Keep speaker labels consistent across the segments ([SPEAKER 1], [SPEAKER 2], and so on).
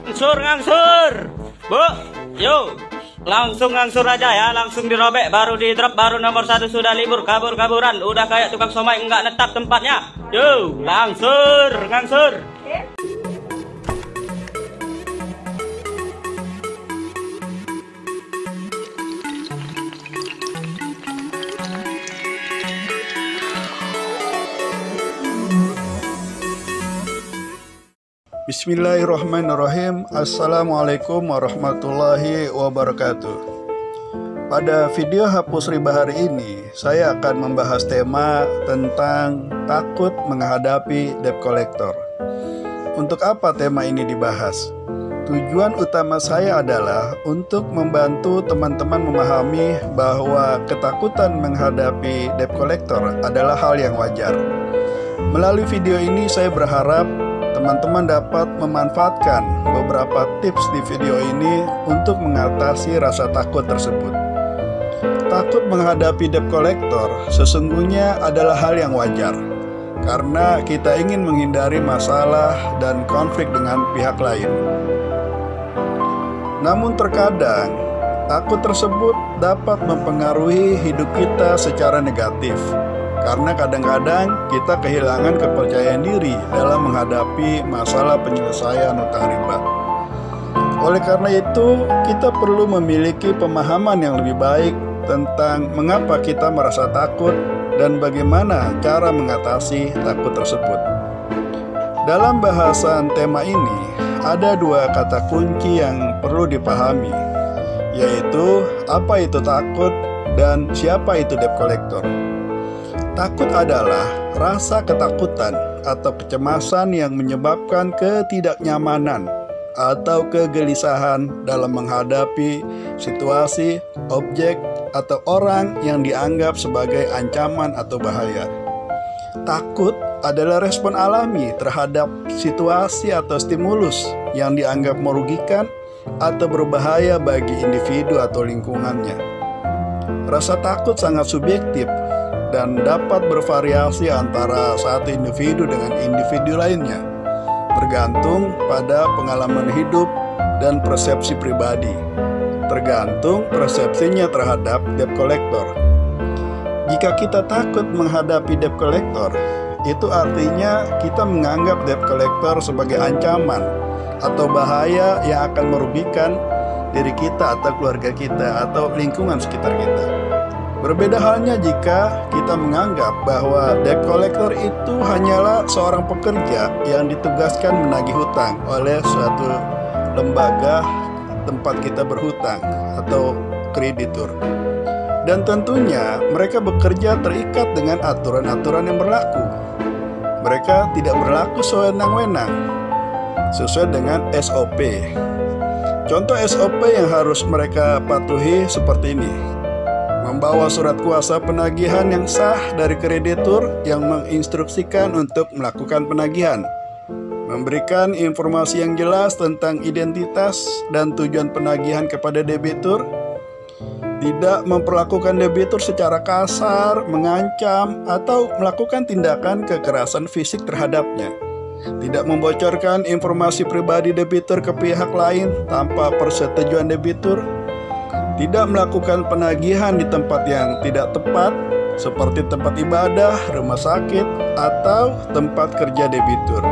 [SPEAKER 1] Ngangsur. Bu, yuk. Langsung ngangsur aja ya, langsung dirobek, baru di drop, baru nomor 1 sudah libur, kabur-kaburan, udah kayak tukang somai nggak netap tempatnya. Yuk, langsur, ngangsur.
[SPEAKER 2] Bismillahirrahmanirrahim. Assalamualaikum warahmatullahi wabarakatuh. Pada video hapus riba hari ini, saya akan membahas tema tentang takut menghadapi debt collector. Untuk apa tema ini dibahas? Tujuan utama saya adalah untuk membantu teman-teman memahami bahwa ketakutan menghadapi debt collector adalah hal yang wajar. Melalui video ini saya berharap teman-teman dapat memanfaatkan beberapa tips di video ini untuk mengatasi rasa takut tersebut. Takut menghadapi debt collector sesungguhnya adalah hal yang wajar, karena kita ingin menghindari masalah dan konflik dengan pihak lain. Namun terkadang, takut tersebut dapat mempengaruhi hidup kita secara negatif. Karena kadang-kadang kita kehilangan kepercayaan diri dalam menghadapi masalah penyelesaian utang riba. Oleh karena itu, kita perlu memiliki pemahaman yang lebih baik tentang mengapa kita merasa takut dan bagaimana cara mengatasi takut tersebut. Dalam bahasan tema ini, ada 2 kata kunci yang perlu dipahami, yaitu apa itu takut dan siapa itu debt collector. Takut adalah rasa ketakutan atau kecemasan yang menyebabkan ketidaknyamanan atau kegelisahan dalam menghadapi situasi, objek, atau orang yang dianggap sebagai ancaman atau bahaya. Takut adalah respon alami terhadap situasi atau stimulus yang dianggap merugikan atau berbahaya bagi individu atau lingkungannya. Rasa takut sangat subjektif dan dapat bervariasi antara satu individu dengan individu lainnya, tergantung pada pengalaman hidup dan persepsi pribadi, tergantung persepsinya terhadap debt collector. Jika kita takut menghadapi debt collector, itu artinya kita menganggap debt collector sebagai ancaman atau bahaya yang akan merugikan diri kita atau keluarga kita atau lingkungan sekitar kita. Berbeda halnya jika kita menganggap bahwa debt collector itu hanyalah seorang pekerja yang ditugaskan menagih hutang oleh suatu lembaga tempat kita berhutang atau kreditur. Dan tentunya mereka bekerja terikat dengan aturan-aturan yang berlaku. Mereka tidak berlaku sewenang-wenang, sesuai dengan SOP. Contoh SOP yang harus mereka patuhi seperti ini: membawa surat kuasa penagihan yang sah dari kreditur yang menginstruksikan untuk melakukan penagihan, memberikan informasi yang jelas tentang identitas dan tujuan penagihan kepada debitur, tidak memperlakukan debitur secara kasar, mengancam, atau melakukan tindakan kekerasan fisik terhadapnya, tidak membocorkan informasi pribadi debitur ke pihak lain tanpa persetujuan debitur, tidak melakukan penagihan di tempat yang tidak tepat, seperti tempat ibadah, rumah sakit, atau tempat kerja debitur.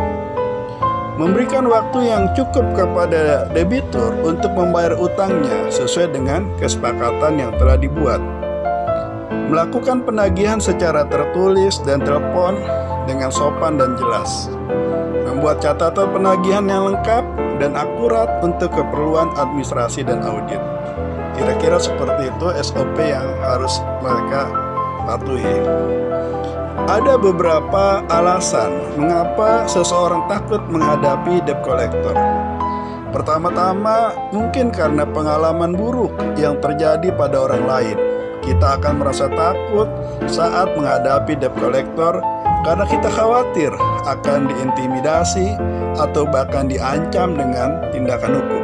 [SPEAKER 2] Memberikan waktu yang cukup kepada debitur untuk membayar utangnya sesuai dengan kesepakatan yang telah dibuat. Melakukan penagihan secara tertulis dan telepon dengan sopan dan jelas. Membuat catatan penagihan yang lengkap dan akurat untuk keperluan administrasi dan audit. Kira-kira seperti itu SOP yang harus mereka patuhi. Ada beberapa alasan mengapa seseorang takut menghadapi debt collector. Pertama-tama, mungkin karena pengalaman buruk yang terjadi pada orang lain. Kita akan merasa takut saat menghadapi debt collector karena kita khawatir akan diintimidasi atau bahkan diancam dengan tindakan hukum.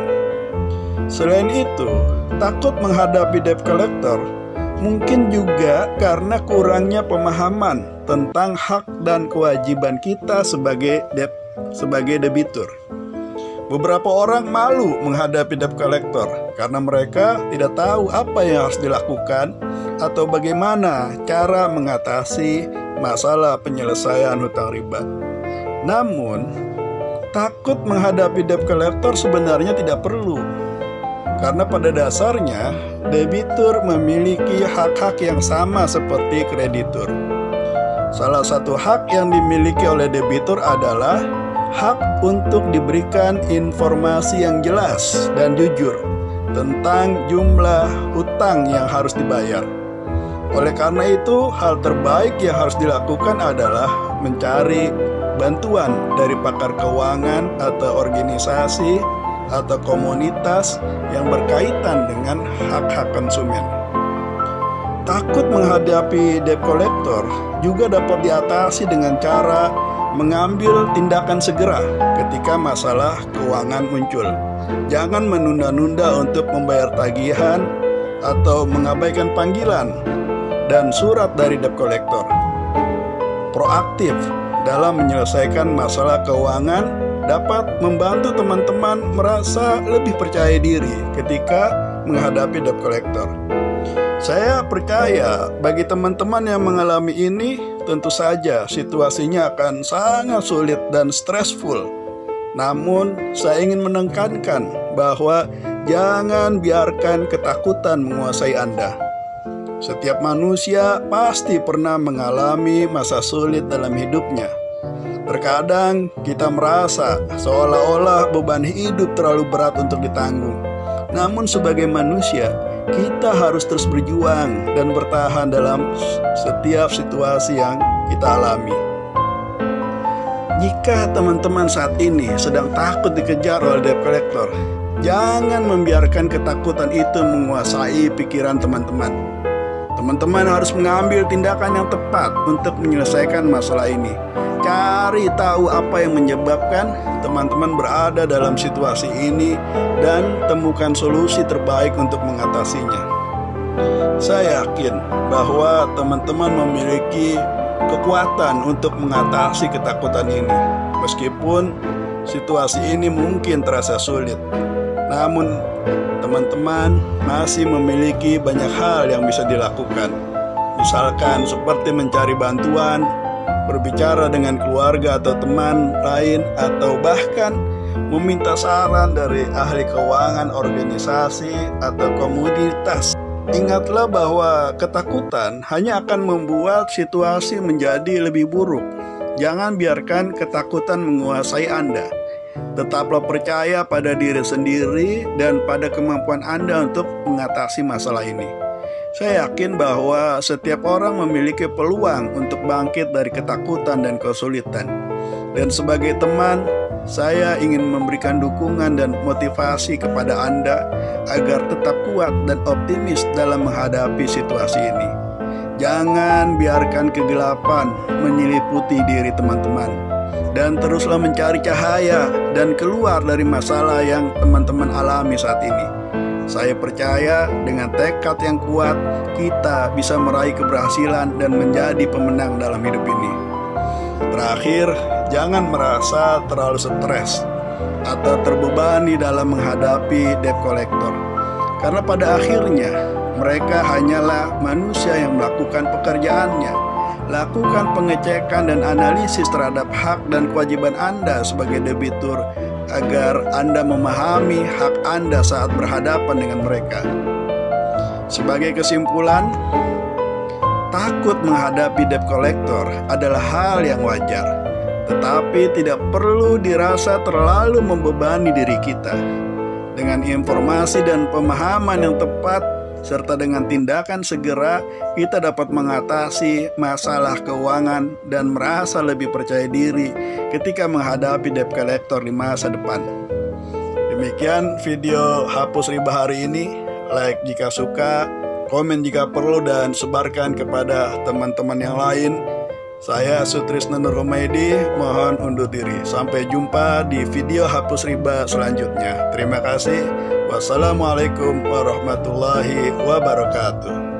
[SPEAKER 2] Selain itu, takut menghadapi debt collector mungkin juga karena kurangnya pemahaman tentang hak dan kewajiban kita sebagai debitur. Beberapa orang malu menghadapi debt collector karena mereka tidak tahu apa yang harus dilakukan atau bagaimana cara mengatasi masalah penyelesaian hutang riba. Namun, takut menghadapi debt collector sebenarnya tidak perlu. Karena pada dasarnya, debitur memiliki hak-hak yang sama seperti kreditur. Salah satu hak yang dimiliki oleh debitur adalah hak untuk diberikan informasi yang jelas dan jujur tentang jumlah hutang yang harus dibayar. Oleh karena itu, hal terbaik yang harus dilakukan adalah mencari bantuan dari pakar keuangan atau organisasi atau komunitas yang berkaitan dengan hak-hak konsumen. Takut menghadapi debt collector juga dapat diatasi dengan cara mengambil tindakan segera ketika masalah keuangan muncul. Jangan menunda-nunda untuk membayar tagihan atau mengabaikan panggilan dan surat dari debt collector. Proaktif dalam menyelesaikan masalah keuangan dapat membantu teman-teman merasa lebih percaya diri ketika menghadapi debt collector. Saya percaya bagi teman-teman yang mengalami ini, tentu saja situasinya akan sangat sulit dan stressful. Namun, saya ingin menekankan bahwa jangan biarkan ketakutan menguasai Anda. Setiap manusia pasti pernah mengalami masa sulit dalam hidupnya. Terkadang kita merasa seolah-olah beban hidup terlalu berat untuk ditanggung. Namun sebagai manusia, kita harus terus berjuang dan bertahan dalam setiap situasi yang kita alami. Jika teman-teman saat ini sedang takut dikejar oleh debt collector, jangan membiarkan ketakutan itu menguasai pikiran teman-teman. Teman-teman harus mengambil tindakan yang tepat untuk menyelesaikan masalah ini. Cari tahu apa yang menyebabkan teman-teman berada dalam situasi ini dan temukan solusi terbaik untuk mengatasinya. Saya yakin bahwa teman-teman memiliki kekuatan untuk mengatasi ketakutan ini. Meskipun situasi ini mungkin terasa sulit, namun teman-teman masih memiliki banyak hal yang bisa dilakukan. Misalkan seperti mencari bantuan, berbicara dengan keluarga atau teman lain, atau bahkan meminta saran dari ahli keuangan, organisasi, atau komunitas. Ingatlah bahwa ketakutan hanya akan membuat situasi menjadi lebih buruk. Jangan biarkan ketakutan menguasai Anda. Tetaplah percaya pada diri sendiri dan pada kemampuan Anda untuk mengatasi masalah ini. Saya yakin bahwa setiap orang memiliki peluang untuk bangkit dari ketakutan dan kesulitan. Dan sebagai teman, saya ingin memberikan dukungan dan motivasi kepada Anda agar tetap kuat dan optimis dalam menghadapi situasi ini. Jangan biarkan kegelapan menyeliputi diri teman-teman, dan teruslah mencari cahaya dan keluar dari masalah yang teman-teman alami saat ini. Saya percaya dengan tekad yang kuat, kita bisa meraih keberhasilan dan menjadi pemenang dalam hidup ini. Terakhir, jangan merasa terlalu stres atau terbebani dalam menghadapi debt collector. Karena pada akhirnya, mereka hanyalah manusia yang melakukan pekerjaannya. Lakukan pengecekan dan analisis terhadap hak dan kewajiban Anda sebagai debitur agar Anda memahami hak Anda saat berhadapan dengan mereka. Sebagai kesimpulan, takut menghadapi debt collector adalah hal yang wajar, tetapi tidak perlu dirasa terlalu membebani diri kita. Dengan informasi dan pemahaman yang tepat, serta dengan tindakan segera, kita dapat mengatasi masalah keuangan dan merasa lebih percaya diri ketika menghadapi debt collector di masa depan. Demikian video hapus riba hari ini. Like jika suka, komen jika perlu, dan sebarkan kepada teman-teman yang lain. Saya Sutrisno Nur Humaydi, mohon undur diri. Sampai jumpa di video hapus riba selanjutnya. Terima kasih. Wassalamualaikum warahmatullahi wabarakatuh.